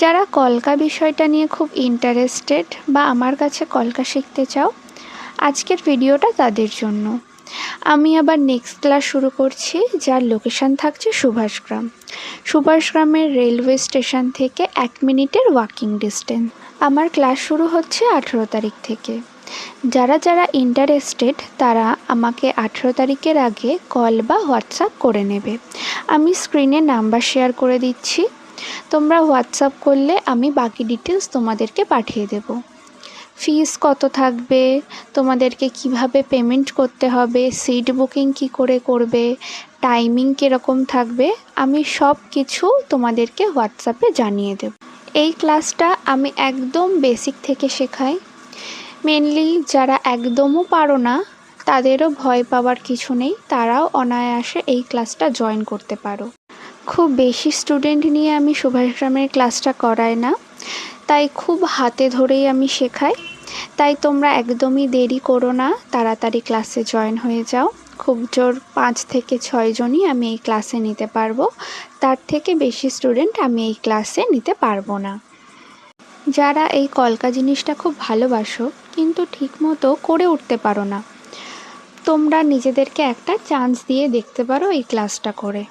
যারা কলকা বিষয়টা নিয়ে খুব ইন্টারেস্টেড বা আমার কাছে কলকা শিখতে চাও, আজকের ভিডিওটা তাদের জন্য। আমি আবার নেক্সট ক্লাস শুরু করছি, যার লোকেশান থাকছে সুভাষগ্রাম। সুভাষগ্রামের রেলওয়ে স্টেশন থেকে 1 মিনিটের ওয়াকিং ডিস্টেন্স। আমার ক্লাস শুরু হচ্ছে 18 তারিখ থেকে। যারা যারা ইন্টারেস্টেড তারা আমাকে 18 তারিখের আগে কল বা হোয়াটসঅ্যাপ করে নেবে। আমি স্ক্রিনে নাম্বার শেয়ার করে দিচ্ছি, তোমরা হোয়াটসঅ্যাপ করলে আমি বাকি ডিটেলস তোমাদেরকে পাঠিয়ে দেব। ফিস কত থাকবে, তোমাদেরকে কিভাবে পেমেন্ট করতে হবে, সিট বুকিং কি করে করবে, টাইমিং কীরকম থাকবে, আমি সব কিছু তোমাদেরকে হোয়াটসঅ্যাপে জানিয়ে দেব। এই ক্লাসটা আমি একদম বেসিক থেকে শেখাই। মেনলি যারা একদমও পারো না তাদেরও ভয় পাওয়ার কিছু নেই, তারাও অনায়াসে এই ক্লাসটা জয়েন করতে পারো। খুব বেশি স্টুডেন্ট নিয়ে আমি সুভাষগ্রামের ক্লাসটা করাই না, তাই খুব হাতে ধরেই আমি শেখাই। তাই তোমরা একদমই দেরি করো না, তাড়াতাড়ি ক্লাসে জয়েন হয়ে যাও। খুব জোর 5 থেকে 6 জনই আমি এই ক্লাসে নিতে পারবো, তার থেকে বেশি স্টুডেন্ট আমি এই ক্লাসে নিতে পারবো না। যারা এই কলকা জিনিসটা খুব ভালোবাসো কিন্তু ঠিকমতো করে উঠতে পারো না, তোমরা নিজেদেরকে একটা চান্স দিয়ে দেখতে পারো এই ক্লাসটা করে।